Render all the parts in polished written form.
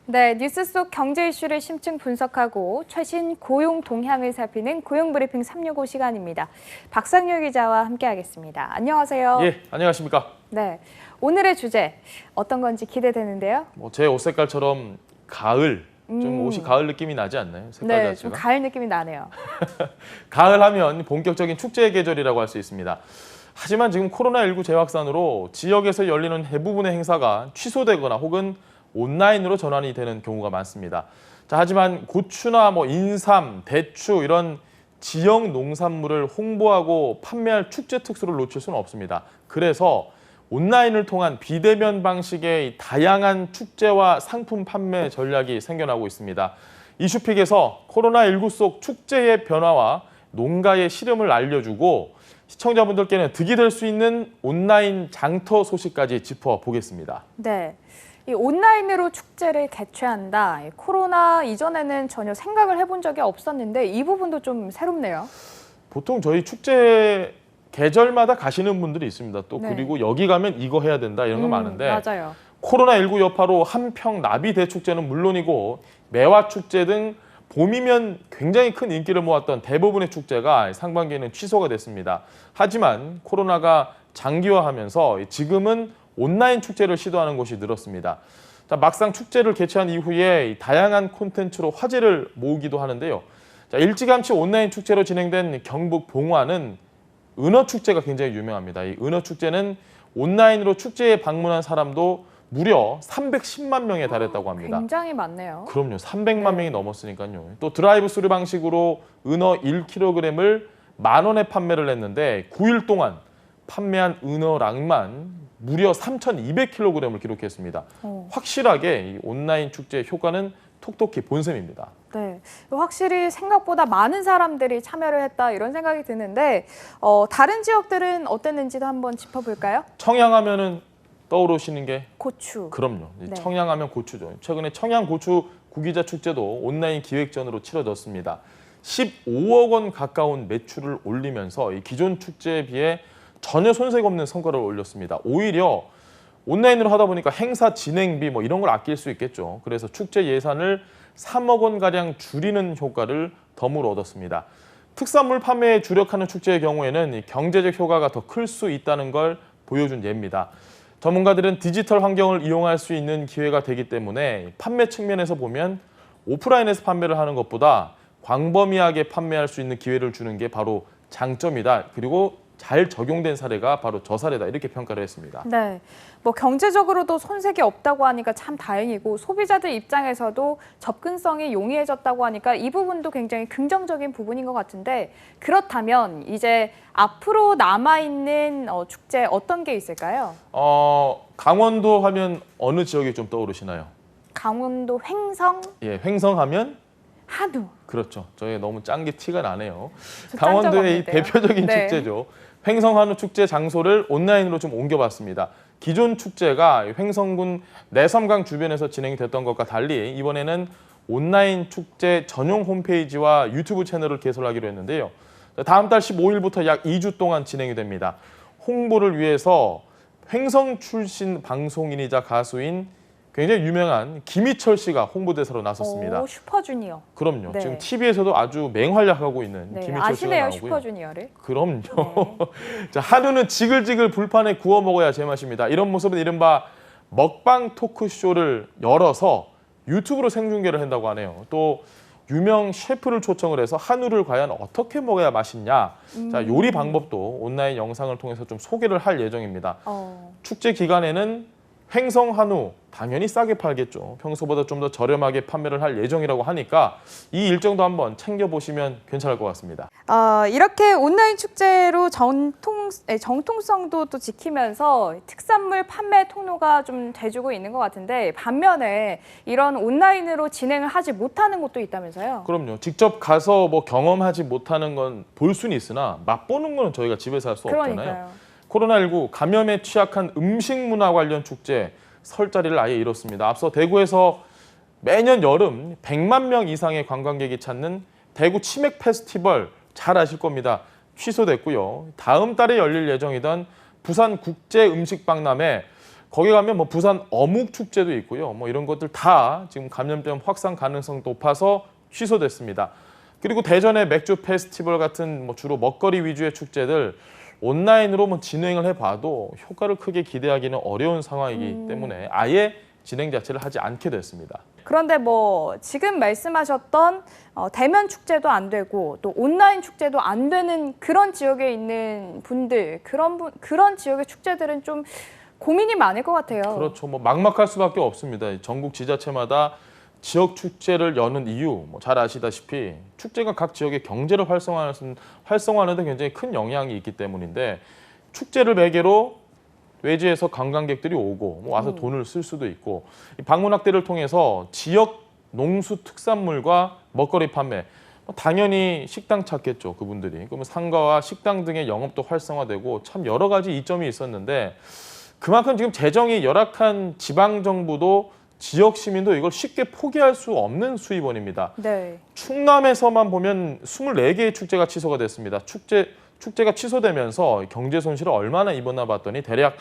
네, 뉴스 속 경제 이슈를 심층 분석하고 최신 고용 동향을 살피는 고용브리핑 365 시간입니다. 박상효 기자와 함께하겠습니다. 안녕하세요. 예, 안녕하십니까. 네, 오늘의 주제 어떤 건지 기대되는데요. 제 옷 색깔처럼 가을, 좀 옷이 가을 느낌이 나지 않나요? 색깔 네, 자체가. 좀 가을 느낌이 나네요. 가을 하면 본격적인 축제의 계절이라고 할 수 있습니다. 하지만 지금 코로나19 재확산으로 지역에서 열리는 대부분의 행사가 취소되거나 혹은 온라인으로 전환이 되는 경우가 많습니다. 자, 하지만 고추나 인삼, 대추 이런 지역 농산물을 홍보하고 판매할 축제 특수를 놓칠 수는 없습니다. 그래서 온라인을 통한 비대면 방식의 다양한 축제와 상품 판매 전략이 생겨나고 있습니다. 이슈픽에서 코로나19 속 축제의 변화와 농가의 시름을 알려주고 시청자분들께는 득이 될 수 있는 온라인 장터 소식까지 짚어보겠습니다. 네. 이 온라인으로 축제를 개최한다. 코로나 이전에는 전혀 생각을 해본 적이 없었는데 이 부분도 좀 새롭네요. 보통 저희 축제 계절마다 가시는 분들이 있습니다. 또 네. 그리고 여기 가면 이거 해야 된다 이런 거 많은데 맞아요. 코로나19 여파로 한평 나비 대축제는 물론이고 매화 축제 등 봄이면 굉장히 큰 인기를 모았던 대부분의 축제가 상반기에는 취소가 됐습니다. 하지만 코로나가 장기화하면서 지금은 온라인 축제를 시도하는 곳이 늘었습니다. 자, 막상 축제를 개최한 이후에 다양한 콘텐츠로 화제를 모으기도 하는데요. 자, 일찌감치 온라인 축제로 진행된 경북 봉화는 은어축제가 굉장히 유명합니다. 이 은어축제는 온라인으로 축제에 방문한 사람도 무려 310만 명에 달했다고 합니다. 굉장히 많네요. 그럼요. 300만 명이 넘었으니까요. 또 드라이브 스루 방식으로 은어 1kg을 10,000원에 판매를 했는데 9일 동안 판매한 은어랑만 무려 3,200kg을 기록했습니다. 확실하게 이 온라인 축제의 효과는 톡톡히 본 셈입니다. 네, 확실히 생각보다 많은 사람들이 참여를 했다 이런 생각이 드는데 다른 지역들은 어땠는지도 한번 짚어볼까요? 청양하면은 떠오르시는 게 고추. 그럼요. 네. 청양하면 고추죠. 최근에 청양 고추 구기자 축제도 온라인 기획전으로 치러졌습니다. 15억 원 가까운 매출을 올리면서 이 기존 축제에 비해 전혀 손색 없는 성과를 올렸습니다. 오히려 온라인으로 하다 보니까 행사 진행비 이런 걸 아낄 수 있겠죠. 그래서 축제 예산을 3억 원가량 줄이는 효과를 덤으로 얻었습니다. 특산물 판매에 주력하는 축제의 경우에는 이 경제적 효과가 더 클 수 있다는 걸 보여준 예입니다. 전문가들은 디지털 환경을 이용할 수 있는 기회가 되기 때문에 판매 측면에서 보면 오프라인에서 판매를 하는 것보다 광범위하게 판매할 수 있는 기회를 주는 게 바로 장점이다. 그리고 잘 적용된 사례가 바로 저 사례다. 이렇게 평가를 했습니다. 네, 경제적으로도 손색이 없다고 하니까 참 다행이고 소비자들 입장에서도 접근성이 용이해졌다고 하니까 이 부분도 굉장히 긍정적인 부분인 것 같은데 그렇다면 이제 앞으로 남아있는 축제 어떤 게 있을까요? 강원도 하면 어느 지역이 좀 떠오르시나요? 강원도 횡성, 예, 횡성하면 한우. 그렇죠. 저희 너무 짠 게 티가 나네요. 저 강원도의 이 짠 적 없는데요. 대표적인 네. 축제죠. 횡성 한우 축제 장소를 온라인으로 좀 옮겨봤습니다. 기존 축제가 횡성군 내섬강 주변에서 진행이 됐던 것과 달리 이번에는 온라인 축제 전용 홈페이지와 유튜브 채널을 개설하기로 했는데요. 다음 달 15일부터 약 2주 동안 진행이 됩니다. 홍보를 위해서 횡성 출신 방송인이자 가수인 굉장히 유명한 김희철 씨가 홍보대사로 나섰습니다. 오, 슈퍼주니어. 그럼요. 네. 지금 TV에서도 아주 맹활약하고 있는 네, 김희철 씨가 아시네요, 나오고요. 슈퍼주니어를. 그럼요. 자, 한우는 지글지글 불판에 구워 먹어야 제맛입니다. 이런 모습은 이른바 먹방 토크쇼를 열어서 유튜브로 생중계를 한다고 하네요. 또 유명 셰프를 초청을 해서 한우를 과연 어떻게 먹어야 맛있냐. 자, 요리 방법도 온라인 영상을 통해서 좀 소개를 할 예정입니다. 축제 기간에는 횡성 한우 당연히 싸게 팔겠죠. 평소보다 좀 더 저렴하게 판매를 할 예정이라고 하니까 이 일정도 한번 챙겨보시면 괜찮을 것 같습니다. 이렇게 온라인 축제로 정통성도 또 지키면서 특산물 판매 통로가 좀 돼주고 있는 것 같은데 반면에 이런 온라인으로 진행을 하지 못하는 곳도 있다면서요? 그럼요. 직접 가서 경험하지 못하는 건 볼 수는 있으나 맛보는 거는 저희가 집에서 할 수 없잖아요. 그러니까요. 코로나19 감염에 취약한 음식 문화 관련 축제 설 자리를 아예 잃었습니다. 앞서 대구에서 매년 여름 100만 명 이상의 관광객이 찾는 대구 치맥 페스티벌 잘 아실 겁니다. 취소됐고요. 다음 달에 열릴 예정이던 부산 국제 음식 박람회 거기 가면 뭐 부산 어묵 축제도 있고요. 뭐 이런 것들 다 지금 감염병 확산 가능성 높아서 취소됐습니다. 그리고 대전의 맥주 페스티벌 같은 뭐 주로 먹거리 위주의 축제들 온라인으로 뭐 진행을 해봐도 효과를 크게 기대하기는 어려운 상황이기 때문에 아예 진행 자체를 하지 않게 됐습니다. 그런데 뭐 지금 말씀하셨던 대면 축제도 안 되고 또 온라인 축제도 안 되는 그런 지역에 있는 분들, 그런 지역의 축제들은 좀 고민이 많을 것 같아요. 그렇죠. 뭐 막막할 수밖에 없습니다. 전국 지자체마다 지역 축제를 여는 이유 뭐 잘 아시다시피 축제가 각 지역의 경제를 활성화하는 데 굉장히 큰 영향이 있기 때문인데 축제를 매개로 외지에서 관광객들이 오고 뭐 와서 돈을 쓸 수도 있고 이 방문학대를 통해서 지역 농수 특산물과 먹거리 판매 당연히 식당 찾겠죠, 그분들이. 그러면 상가와 식당 등의 영업도 활성화되고 참 여러 가지 이점이 있었는데 그만큼 지금 재정이 열악한 지방 정부도 지역 시민도 이걸 쉽게 포기할 수 없는 수입원입니다. 네. 충남에서만 보면 24개의 축제가 취소가 됐습니다. 축제가 취소되면서 경제 손실을 얼마나 입었나 봤더니 대략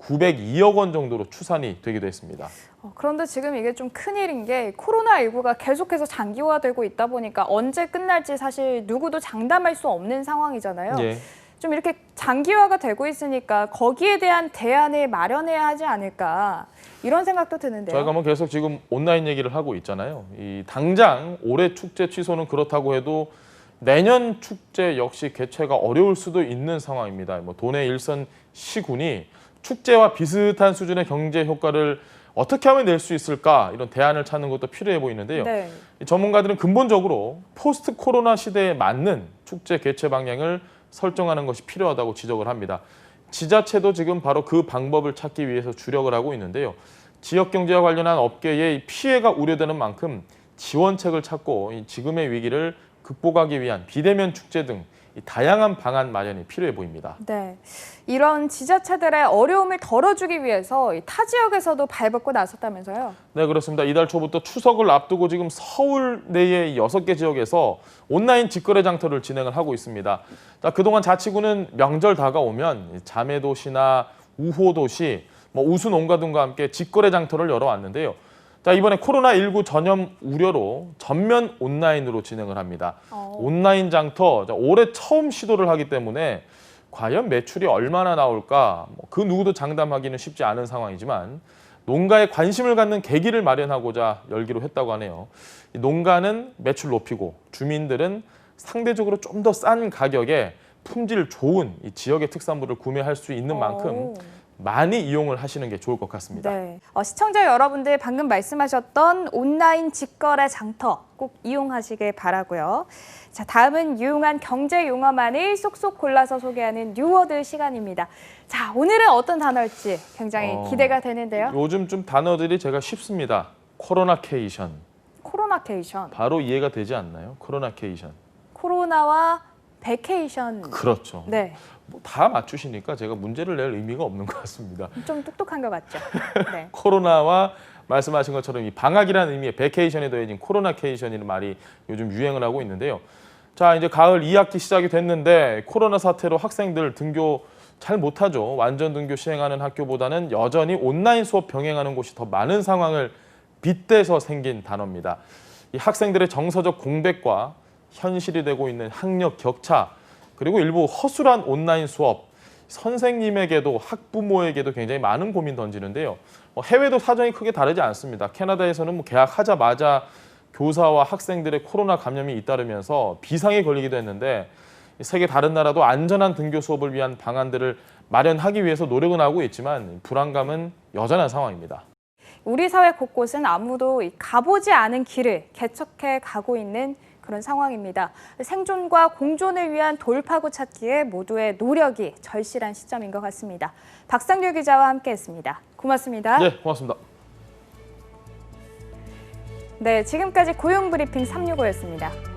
902억 원 정도로 추산이 되기도 했습니다. 그런데 지금 이게 좀 큰일인 게 코로나19가 계속해서 장기화되고 있다 보니까 언제 끝날지 사실 누구도 장담할 수 없는 상황이잖아요. 예. 좀 이렇게 장기화가 되고 있으니까 거기에 대한 대안을 마련해야 하지 않을까 이런 생각도 드는데요. 저희가 뭐 계속 지금 온라인 얘기를 하고 있잖아요. 이 당장 올해 축제 취소는 그렇다고 해도 내년 축제 역시 개최가 어려울 수도 있는 상황입니다. 뭐 도내 일선 시군이 축제와 비슷한 수준의 경제 효과를 어떻게 하면 낼 수 있을까 이런 대안을 찾는 것도 필요해 보이는데요. 네. 전문가들은 근본적으로 포스트 코로나 시대에 맞는 축제 개최 방향을 설정하는 것이 필요하다고 지적을 합니다. 지자체도 지금 바로 그 방법을 찾기 위해서 주력을 하고 있는데요. 지역 경제와 관련한 업계의 피해가 우려되는 만큼 지원책을 찾고 지금의 위기를 극복하기 위한 비대면 축제 등 다양한 방안 마련이 필요해 보입니다. 네, 이런 지자체들의 어려움을 덜어주기 위해서 타 지역에서도 발벗고 나섰다면서요? 네, 그렇습니다. 이달 초부터 추석을 앞두고 지금 서울 내의 6개 지역에서 온라인 직거래 장터를 진행을 하고 있습니다. 자, 그동안 자치구는 명절 다가오면 자매도시나 우호도시, 우수 농가 등과 함께 직거래 장터를 열어왔는데요. 자, 이번에 코로나19 전염 우려로 전면 온라인으로 진행을 합니다. 온라인 장터, 올해 처음 시도를 하기 때문에 과연 매출이 얼마나 나올까 그 누구도 장담하기는 쉽지 않은 상황이지만 농가에 관심을 갖는 계기를 마련하고자 열기로 했다고 하네요. 농가는 매출 높이고 주민들은 상대적으로 좀 더 싼 가격에 품질 좋은 이 지역의 특산물을 구매할 수 있는 만큼 많이 이용을 하시는 게 좋을 것 같습니다. 네, 시청자 여러분들 방금 말씀하셨던 온라인 직거래 장터 꼭 이용하시길 바라고요. 자, 다음은 유용한 경제 용어만을 쏙쏙 골라서 소개하는 뉴워드 시간입니다. 자, 오늘은 어떤 단어일지 굉장히 기대가 되는데요. 요즘 좀 단어들이 제가 쉽습니다. 코로나케이션. 코로나케이션. 바로 이해가 되지 않나요? 코로나케이션. 코로나와 베케이션. 그렇죠. 네. 다 맞추시니까 제가 문제를 낼 의미가 없는 것 같습니다. 좀 똑똑한 것 같죠. 네. 코로나와 말씀하신 것처럼 이 방학이라는 의미의 베케이션에 더해진 코로나케이션이라는 말이 요즘 유행을 하고 있는데요. 자, 이제 가을 2학기 시작이 됐는데 코로나 사태로 학생들 등교 잘 못하죠. 완전 등교 시행하는 학교보다는 여전히 온라인 수업 병행하는 곳이 더 많은 상황을 빗대서 생긴 단어입니다. 이 학생들의 정서적 공백과 현실이 되고 있는 학력 격차, 그리고 일부 허술한 온라인 수업, 선생님에게도 학부모에게도 굉장히 많은 고민 던지는데요. 해외도 사정이 크게 다르지 않습니다. 캐나다에서는 개학하자마자 교사와 학생들의 코로나 감염이 잇따르면서 비상에 걸리기도 했는데 세계 다른 나라도 안전한 등교 수업을 위한 방안들을 마련하기 위해서 노력은 하고 있지만 불안감은 여전한 상황입니다. 우리 사회 곳곳은 아무도 가보지 않은 길을 개척해 가고 있는 그런 상황입니다. 생존과 공존을 위한 돌파구 찾기에 모두의 노력이 절실한 시점인 것 같습니다. 박상률 기자와 함께했습니다. 고맙습니다. 네, 고맙습니다. 네, 지금까지 고용브리핑 365였습니다.